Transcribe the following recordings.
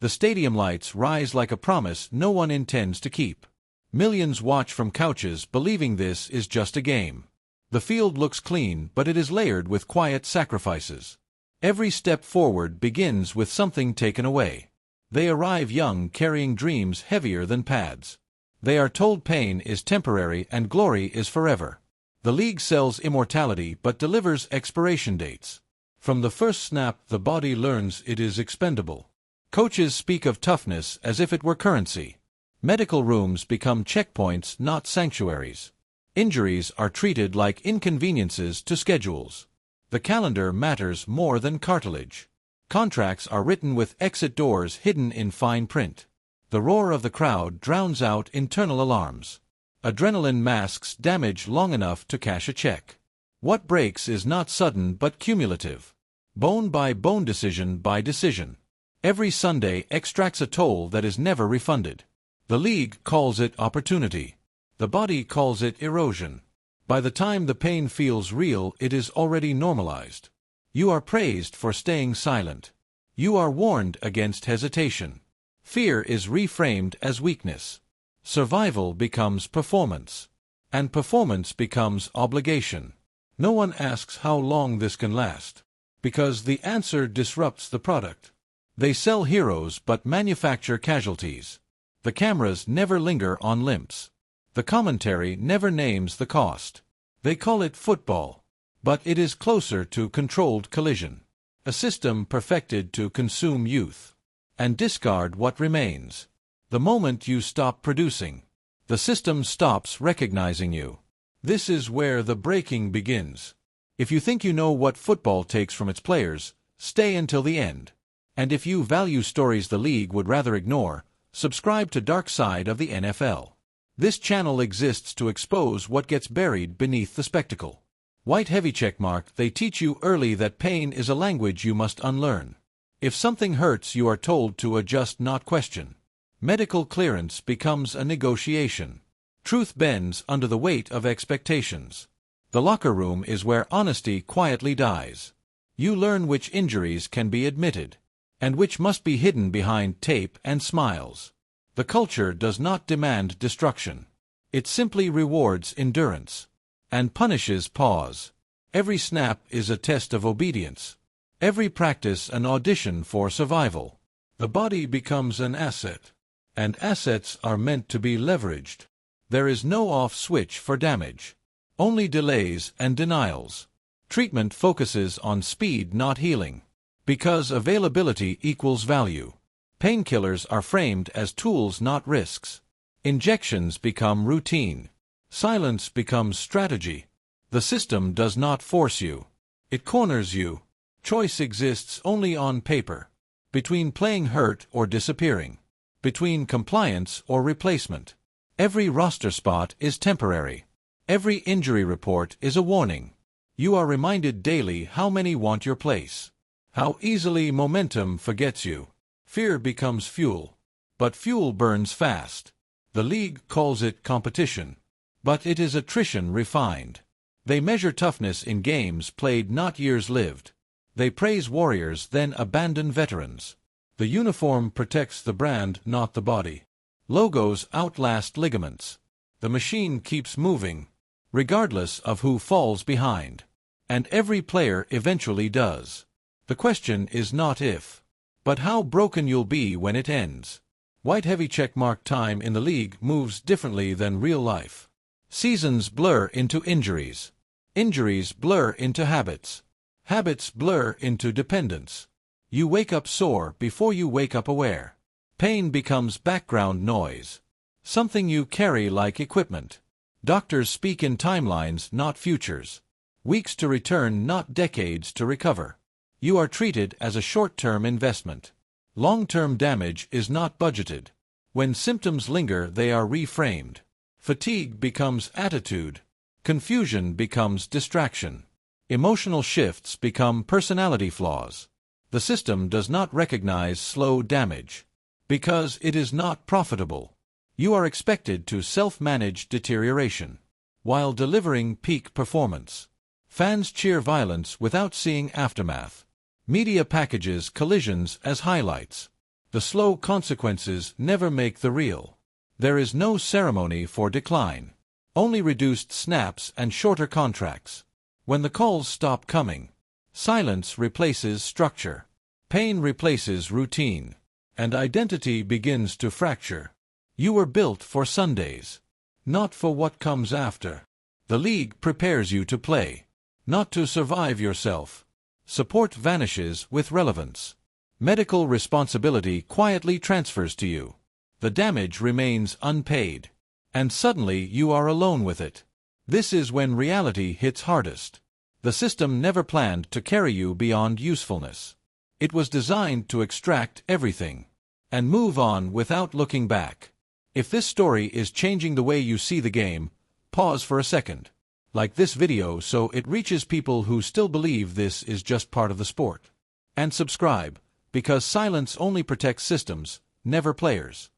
The stadium lights rise like a promise no one intends to keep. Millions watch from couches believing this is just a game. The field looks clean, but it is layered with quiet sacrifices. Every step forward begins with something taken away. They arrive young, carrying dreams heavier than pads. They are told pain is temporary and glory is forever. The league sells immortality but delivers expiration dates. From the first snap, the body learns it is expendable. Coaches speak of toughness as if it were currency. Medical rooms become checkpoints, not sanctuaries. Injuries are treated like inconveniences to schedules. The calendar matters more than cartilage. Contracts are written with exit doors hidden in fine print. The roar of the crowd drowns out internal alarms. Adrenaline masks damage long enough to cash a check. What breaks is not sudden but cumulative. Bone by bone, decision by decision. Every Sunday extracts a toll that is never refunded. The league calls it opportunity. The body calls it erosion. By the time the pain feels real, it is already normalized. You are praised for staying silent. You are warned against hesitation. Fear is reframed as weakness. Survival becomes performance. And performance becomes obligation. No one asks how long this can last. Because the answer disrupts the product. They sell heroes but manufacture casualties. The cameras never linger on limps. The commentary never names the cost. They call it football. But it is closer to controlled collision. A system perfected to consume youth. And discard what remains. The moment you stop producing, the system stops recognizing you. This is where the breaking begins. If you think you know what football takes from its players, stay until the end. And if you value stories the league would rather ignore, subscribe to Dark Side of the NFL. This channel exists to expose what gets buried beneath the spectacle. White heavy checkmark. They teach you early that pain is a language you must unlearn. If something hurts, you are told to adjust, not question. Medical clearance becomes a negotiation. Truth bends under the weight of expectations. The locker room is where honesty quietly dies. You learn which injuries can be admitted, and which must be hidden behind tape and smiles. The culture does not demand destruction. It simply rewards endurance. And punishes pause. Every snap is a test of obedience. Every practice an audition for survival. The body becomes an asset. And assets are meant to be leveraged. There is no off switch for damage. Only delays and denials. Treatment focuses on speed, not healing. Because availability equals value. Painkillers are framed as tools, not risks. Injections become routine. Silence becomes strategy. The system does not force you. It corners you. Choice exists only on paper. Between playing hurt or disappearing. Between compliance or replacement. Every roster spot is temporary. Every injury report is a warning. You are reminded daily how many want your place. How easily momentum forgets you. Fear becomes fuel. But fuel burns fast. The league calls it competition. But it is attrition refined. They measure toughness in games played, not years lived. They praise warriors, then abandon veterans. The uniform protects the brand, not the body. Logos outlast ligaments. The machine keeps moving, regardless of who falls behind. And every player eventually does. The question is not if, but how broken you'll be when it ends. White heavy checkmark. Time in the league moves differently than real life. Seasons blur into injuries. Injuries blur into habits. Habits blur into dependence. You wake up sore before you wake up aware. Pain becomes background noise. Something you carry like equipment. Doctors speak in timelines, not futures. Weeks to return, not decades to recover. You are treated as a short-term investment. Long-term damage is not budgeted. When symptoms linger, they are reframed. Fatigue becomes attitude. Confusion becomes distraction. Emotional shifts become personality flaws. The system does not recognize slow damage. Because it is not profitable. You are expected to self-manage deterioration while delivering peak performance. Fans cheer violence without seeing aftermath. Media packages collisions as highlights. The slow consequences never make the real. There is no ceremony for decline. Only reduced snaps and shorter contracts. When the calls stop coming, silence replaces structure. Pain replaces routine. And identity begins to fracture. You were built for Sundays, not for what comes after. The league prepares you to play, not to survive yourself. Support vanishes with relevance. Medical responsibility quietly transfers to you. The damage remains unpaid. And suddenly you are alone with it. This is when reality hits hardest. The system never planned to carry you beyond usefulness. It was designed to extract everything and move on without looking back. If this story is changing the way you see the game, pause for a second. Like this video so it reaches people who still believe this is just part of the sport. And subscribe, because silence only protects systems, never players.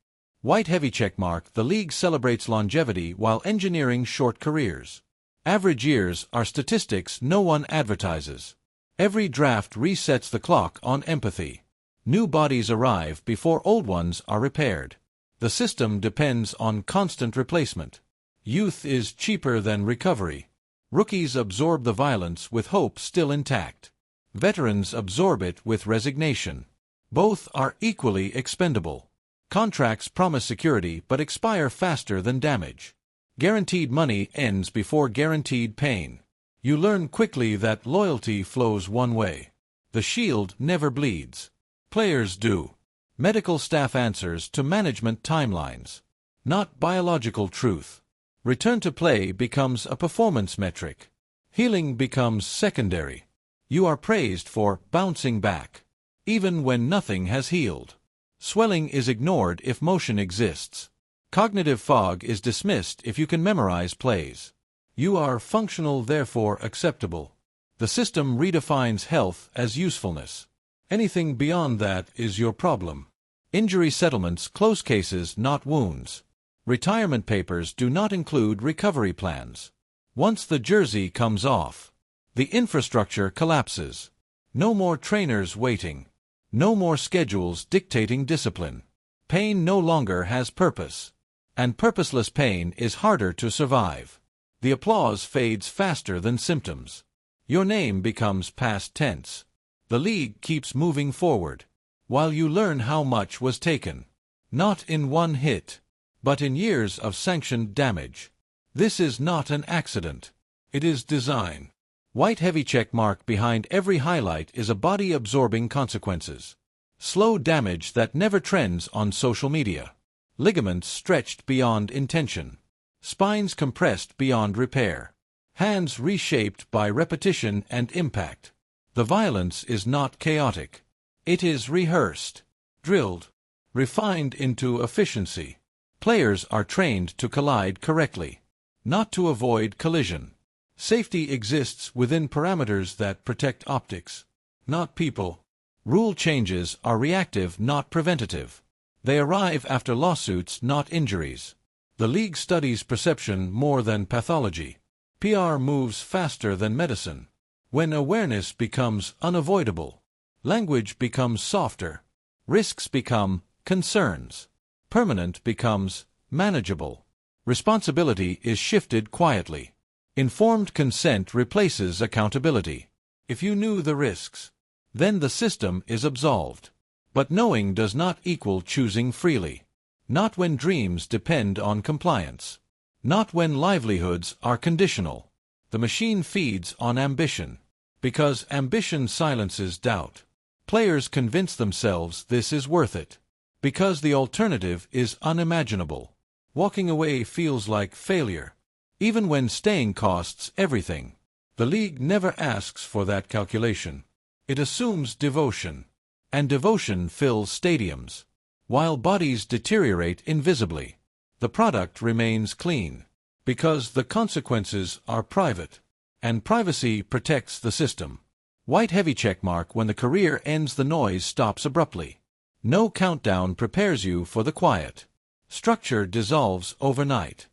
White heavy checkmark. The league celebrates longevity while engineering short careers. Average years are statistics no one advertises. Every draft resets the clock on empathy. New bodies arrive before old ones are repaired. The system depends on constant replacement. Youth is cheaper than recovery. Rookies absorb the violence with hope still intact. Veterans absorb it with resignation. Both are equally expendable. Contracts promise security but expire faster than damage. Guaranteed money ends before guaranteed pain. You learn quickly that loyalty flows one way. The shield never bleeds. Players do. Medical staff answers to management timelines, not biological truth. Return to play becomes a performance metric. Healing becomes secondary. You are praised for bouncing back, even when nothing has healed. Swelling is ignored if motion exists. Cognitive fog is dismissed if you can memorize plays. You are functional, therefore acceptable. The system redefines health as usefulness. Anything beyond that is your problem. Injury settlements close cases, not wounds. Retirement papers do not include recovery plans. Once the jersey comes off, the infrastructure collapses. No more trainers waiting. No more schedules dictating discipline. Pain no longer has purpose. And purposeless pain is harder to survive. The applause fades faster than symptoms. Your name becomes past tense. The league keeps moving forward, while you learn how much was taken. Not in one hit, but in years of sanctioned damage. This is not an accident. It is design. White heavy check mark behind every highlight is a body absorbing consequences. Slow damage that never trends on social media. Ligaments stretched beyond intention. Spines compressed beyond repair. Hands reshaped by repetition and impact. The violence is not chaotic. It is rehearsed, drilled, refined into efficiency. Players are trained to collide correctly, not to avoid collision. Safety exists within parameters that protect optics, not people. Rule changes are reactive, not preventative. They arrive after lawsuits, not injuries. The league studies perception more than pathology. PR moves faster than medicine. When awareness becomes unavoidable, language becomes softer. Risks become concerns. Permanent becomes manageable. Responsibility is shifted quietly. Informed consent replaces accountability. If you knew the risks, then the system is absolved. But knowing does not equal choosing freely. Not when dreams depend on compliance. Not when livelihoods are conditional. The machine feeds on ambition. Because ambition silences doubt. Players convince themselves this is worth it. Because the alternative is unimaginable. Walking away feels like failure, even when staying costs everything. The league never asks for that calculation. It assumes devotion. And devotion fills stadiums. While bodies deteriorate invisibly, the product remains clean. Because the consequences are private. And privacy protects the system. White heavy checkmark. When the career ends, the noise stops abruptly. No countdown prepares you for the quiet. Structure dissolves overnight.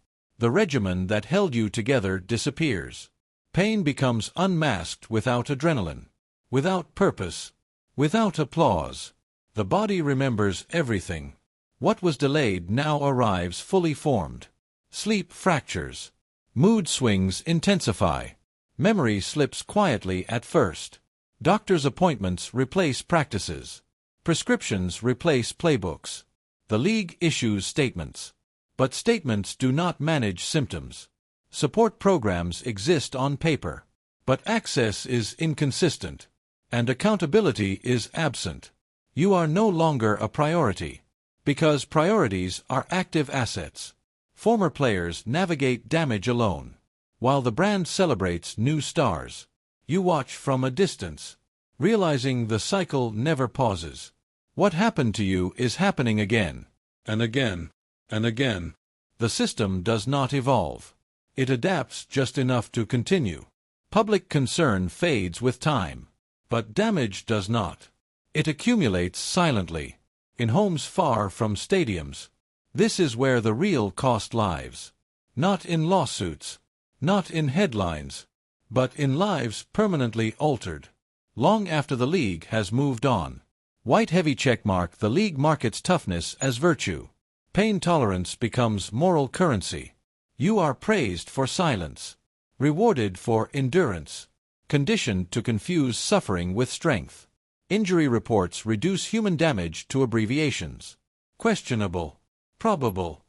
The regimen that held you together disappears. Pain becomes unmasked without adrenaline, without purpose, without applause. The body remembers everything. What was delayed now arrives fully formed. Sleep fractures. Mood swings intensify. Memory slips quietly at first. Doctor's appointments replace practices. Prescriptions replace playbooks. The league issues statements. But statements do not manage symptoms. Support programs exist on paper. But access is inconsistent. And accountability is absent. You are no longer a priority. Because priorities are active assets. Former players navigate damage alone. While the brand celebrates new stars, you watch from a distance, realizing the cycle never pauses. What happened to you is happening again, and again, and again. The system does not evolve. It adapts just enough to continue. Public concern fades with time, but damage does not. It accumulates silently, in homes far from stadiums. This is where the real cost lies. Not in lawsuits, not in headlines, but in lives permanently altered, long after the league has moved on. White heavy checkmark. The league markets toughness as virtue. Pain tolerance becomes moral currency. You are praised for silence, rewarded for endurance, conditioned to confuse suffering with strength. Injury reports reduce human damage to abbreviations. Questionable, probable.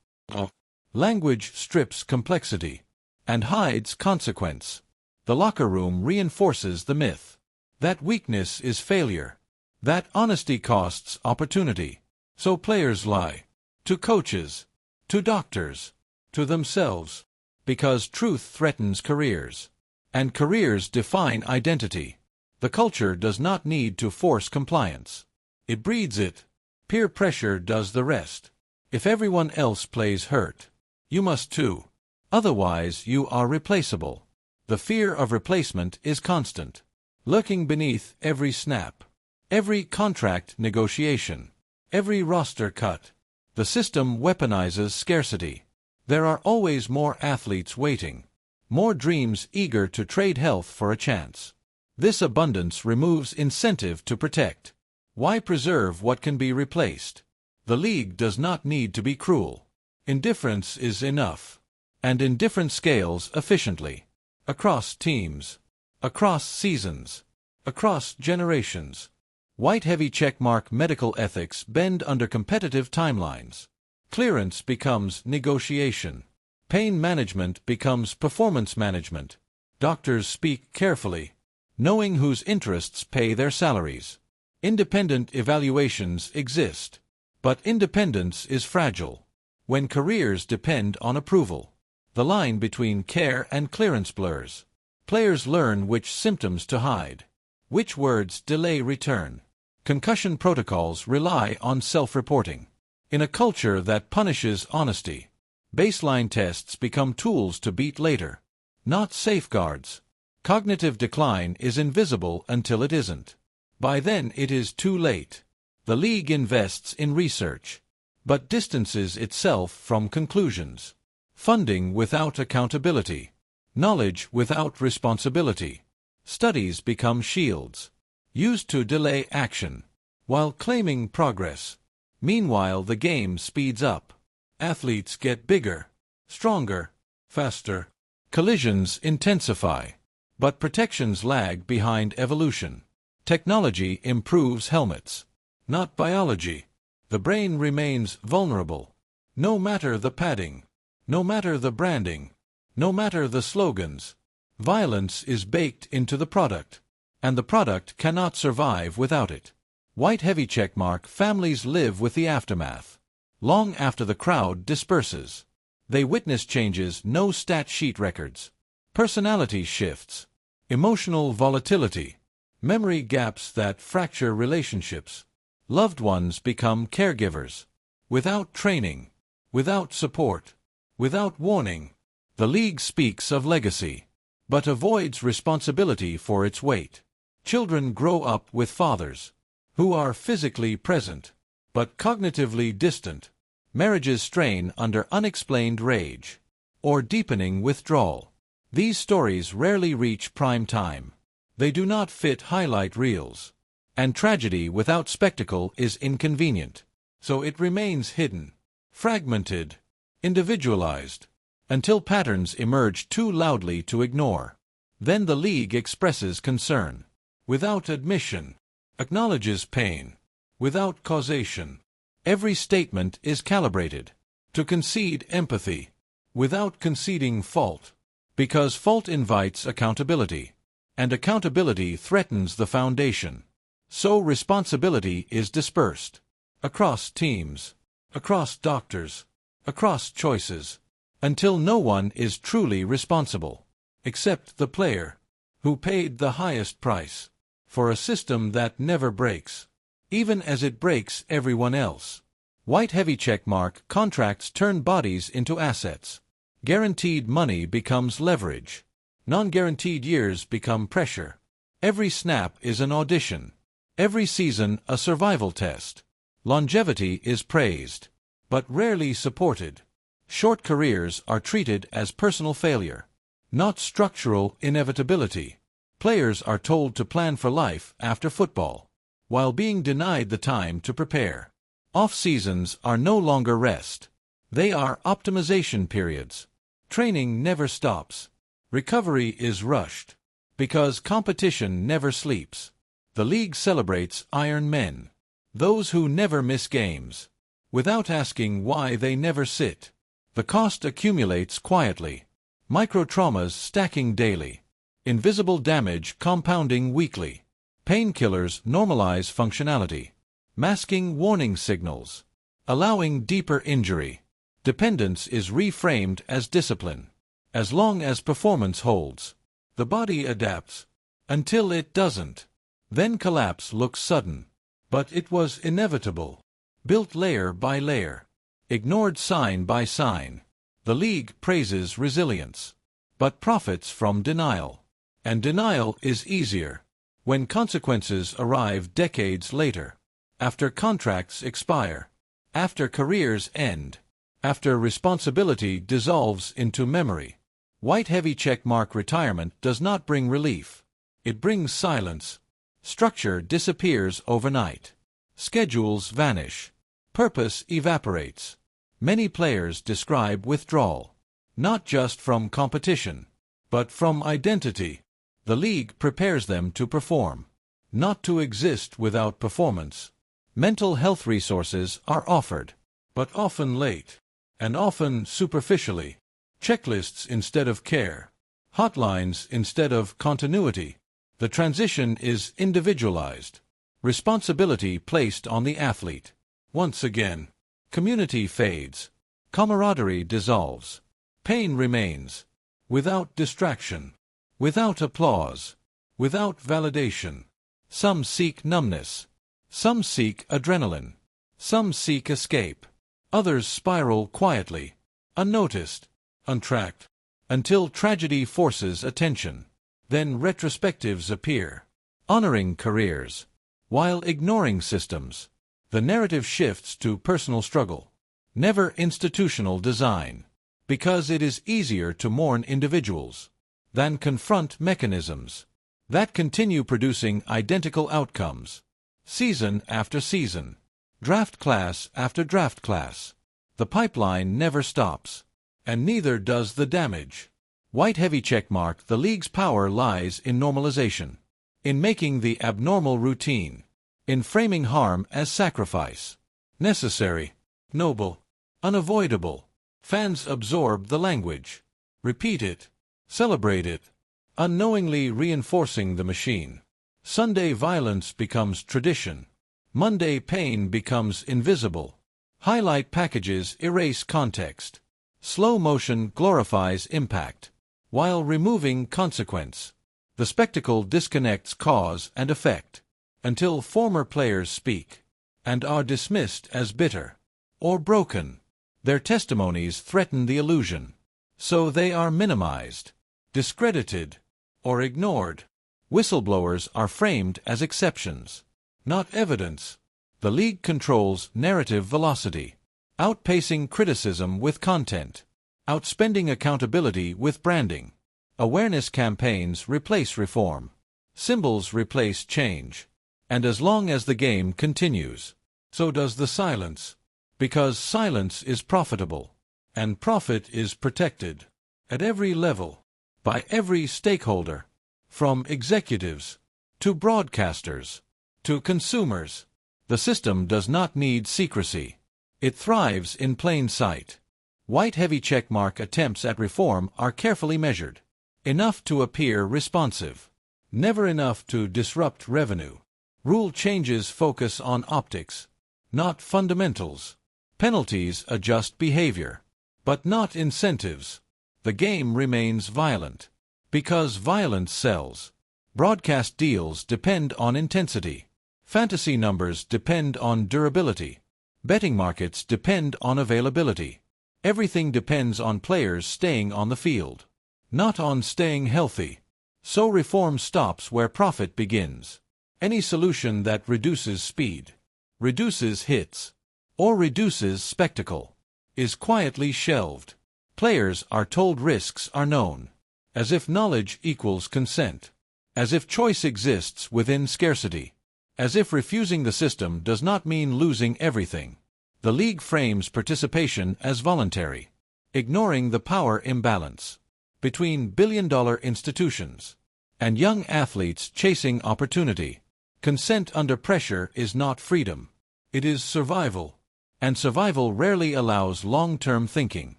Language strips complexity and hides consequence. The locker room reinforces the myth that weakness is failure, that honesty costs opportunity. So players lie to coaches, to doctors, to themselves, because truth threatens careers, and careers define identity. The culture does not need to force compliance. It breeds it. Peer pressure does the rest. If everyone else plays hurt, you must too. Otherwise, you are replaceable. The fear of replacement is constant, lurking beneath every snap, every contract negotiation, every roster cut. The system weaponizes scarcity. There are always more athletes waiting, more dreams eager to trade health for a chance. This abundance removes incentive to protect. Why preserve what can be replaced? The league does not need to be cruel. Indifference is enough. And indifference scales efficiently. Across teams. Across seasons. Across generations. White heavy checkmark. Medical ethics bend under competitive timelines. Clearance becomes negotiation. Pain management becomes performance management. Doctors speak carefully, knowing whose interests pay their salaries. Independent evaluations exist, but independence is fragile. When careers depend on approval, the line between care and clearance blurs. Players learn which symptoms to hide, which words delay return. Concussion protocols rely on self-reporting. In a culture that punishes honesty, baseline tests become tools to beat later, not safeguards. Cognitive decline is invisible until it isn't. By then it is too late. The league invests in research, but distances itself from conclusions. Funding without accountability. Knowledge without responsibility. Studies become shields, used to delay action, while claiming progress. Meanwhile, the game speeds up. Athletes get bigger, stronger, faster. Collisions intensify. But protections lag behind evolution. Technology improves helmets, not biology. The brain remains vulnerable. No matter the padding, no matter the branding, no matter the slogans, violence is baked into the product, and the product cannot survive without it. White heavy checkmark. Families live with the aftermath. Long after the crowd disperses, they witness changes no stat sheet records. Personality shifts, emotional volatility, memory gaps that fracture relationships. Loved ones become caregivers. Without training, without support, without warning. The league speaks of legacy, but avoids responsibility for its weight. Children grow up with fathers who are physically present, but cognitively distant. Marriages strain under unexplained rage or deepening withdrawal. These stories rarely reach prime time. They do not fit highlight reels. And tragedy without spectacle is inconvenient. So it remains hidden, fragmented, individualized, until patterns emerge too loudly to ignore. Then the league expresses concern, without admission, acknowledges pain, without causation. Every statement is calibrated to concede empathy, without conceding fault, because fault invites accountability, and accountability threatens the foundation. So responsibility is dispersed across teams, across doctors, across choices, until no one is truly responsible, except the player, who paid the highest price for a system that never breaks, even as it breaks everyone else. White heavy checkmark contracts turn bodies into assets. Guaranteed money becomes leverage. Non-guaranteed years become pressure. Every snap is an audition. Every season a survival test. Longevity is praised, but rarely supported. Short careers are treated as personal failure, not structural inevitability. Players are told to plan for life after football, while being denied the time to prepare. Off-seasons are no longer rest. They are optimization periods. Training never stops. Recovery is rushed, because competition never sleeps. The league celebrates Iron Men, those who never miss games, without asking why they never sit. The cost accumulates quietly, micro-traumas stacking daily, invisible damage compounding weekly. Painkillers normalize functionality, masking warning signals, allowing deeper injury. Dependence is reframed as discipline. As long as performance holds, the body adapts. Until it doesn't, then collapse looks sudden. But it was inevitable, built layer by layer, ignored sign by sign. The league praises resilience, but profits from denial. And denial is easier when consequences arrive decades later, after contracts expire, after careers end, after responsibility dissolves into memory. White heavy checkmark retirement does not bring relief. It brings silence. Structure disappears overnight. Schedules vanish. Purpose evaporates. Many players describe withdrawal, not just from competition, but from identity. The league prepares them to perform, not to exist without performance. Mental health resources are offered, but often late, and often superficially. Checklists instead of care, hotlines instead of continuity. The transition is individualized, responsibility placed on the athlete. Once again, community fades, camaraderie dissolves, pain remains, without distraction, without applause, without validation. Some seek numbness, some seek adrenaline, some seek escape, others spiral quietly, unnoticed, untracked, until tragedy forces attention. Then retrospectives appear, honoring careers, while ignoring systems. The narrative shifts to personal struggle, never institutional design, because it is easier to mourn individuals than confront mechanisms that continue producing identical outcomes, season after season, draft class after draft class. The pipeline never stops, and neither does the damage. White heavy checkmark. The league's power lies in normalization, in making the abnormal routine, in framing harm as sacrifice, necessary, noble, unavoidable. Fans absorb the language, repeat it, celebrate it, unknowingly reinforcing the machine. Sunday violence becomes tradition. Monday pain becomes invisible. Highlight packages erase context. Slow motion glorifies impact, while removing consequence. The spectacle disconnects cause and effect, until former players speak, and are dismissed as bitter or broken. Their testimonies threaten the illusion, so they are minimized, discredited, or ignored. Whistleblowers are framed as exceptions, not evidence. The league controls narrative velocity, outpacing criticism with content, outspending accountability with branding. Awareness campaigns replace reform. Symbols replace change. And as long as the game continues, so does the silence. Because silence is profitable, and profit is protected. At every level, by every stakeholder, from executives, to broadcasters, to consumers. The system does not need secrecy. It thrives in plain sight. White heavy checkmark attempts at reform are carefully measured. Enough to appear responsive. Never enough to disrupt revenue. Rule changes focus on optics, not fundamentals. Penalties adjust behavior, but not incentives. The game remains violent. Because violence sells. Broadcast deals depend on intensity. Fantasy numbers depend on durability. Betting markets depend on availability. Everything depends on players staying on the field, not on staying healthy. So reform stops where profit begins. Any solution that reduces speed, reduces hits, or reduces spectacle is quietly shelved. Players are told risks are known, as if knowledge equals consent, as if choice exists within scarcity, as if refusing the system does not mean losing everything. The league frames participation as voluntary, ignoring the power imbalance between billion-dollar institutions and young athletes chasing opportunity. Consent under pressure is not freedom. It is survival. And survival rarely allows long-term thinking,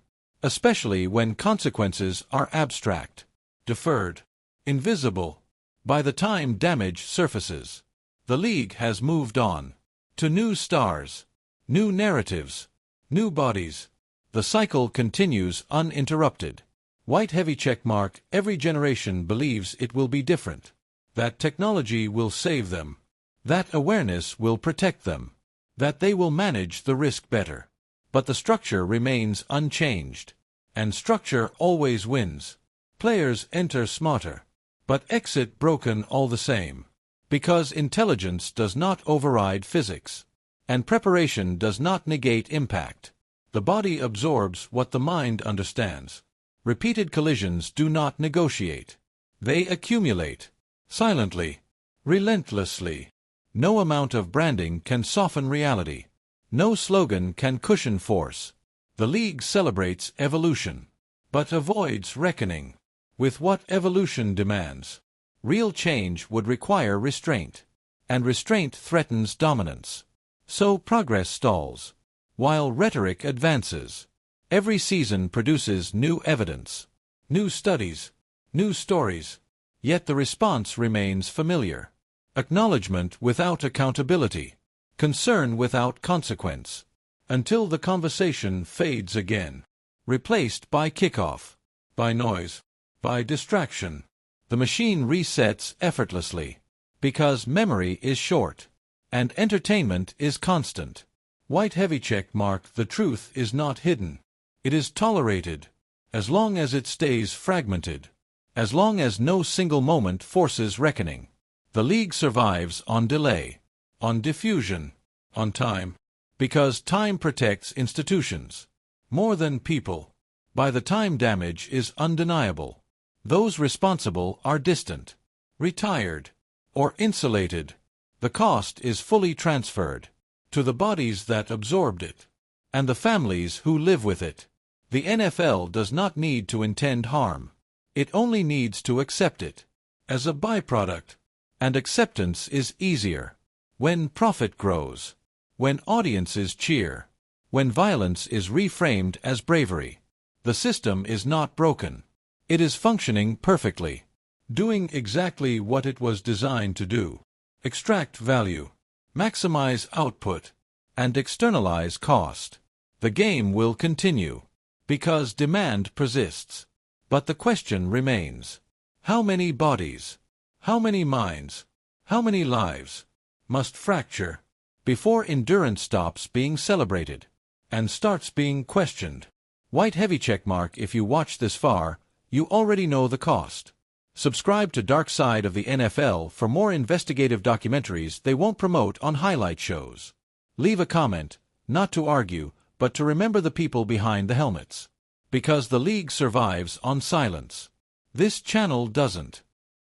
especially when consequences are abstract, deferred, invisible. By the time damage surfaces, the league has moved on to new stars, new narratives, new bodies. The cycle continues uninterrupted. White heavy checkmark, every generation believes it will be different, that technology will save them, that awareness will protect them, that they will manage the risk better. But the structure remains unchanged, and structure always wins. Players enter smarter, but exit broken all the same, because intelligence does not override physics, and preparation does not negate impact. The body absorbs what the mind understands. Repeated collisions do not negotiate. They accumulate, silently, relentlessly. No amount of branding can soften reality. No slogan can cushion force. The league celebrates evolution, but avoids reckoning with what evolution demands. Real change would require restraint, and restraint threatens dominance. So progress stalls, while rhetoric advances. Every season produces new evidence, new studies, new stories, yet the response remains familiar. Acknowledgement without accountability, concern without consequence, until the conversation fades again, replaced by kickoff, by noise, by distraction. The machine resets effortlessly, because memory is short, and entertainment is constant. White heavy checkmark, the truth is not hidden. It is tolerated, as long as it stays fragmented, as long as no single moment forces reckoning. The league survives on delay, on diffusion, on time, because time protects institutions more than people. By the time damage is undeniable, those responsible are distant, retired, or insulated. The cost is fully transferred to the bodies that absorbed it, and the families who live with it. The NFL does not need to intend harm. It only needs to accept it as a byproduct. And acceptance is easier when profit grows, when audiences cheer, when violence is reframed as bravery. The system is not broken. It is functioning perfectly, doing exactly what it was designed to do. Extract value, maximize output, and externalize cost. The game will continue, because demand persists. But the question remains: how many bodies, how many minds, how many lives must fracture before endurance stops being celebrated and starts being questioned? White heavy checkmark, if you watch this far, you already know the cost. Subscribe to Dark Side of the NFL for more investigative documentaries they won't promote on highlight shows. Leave a comment, not to argue, but to remember the people behind the helmets. Because the league survives on silence. This channel doesn't.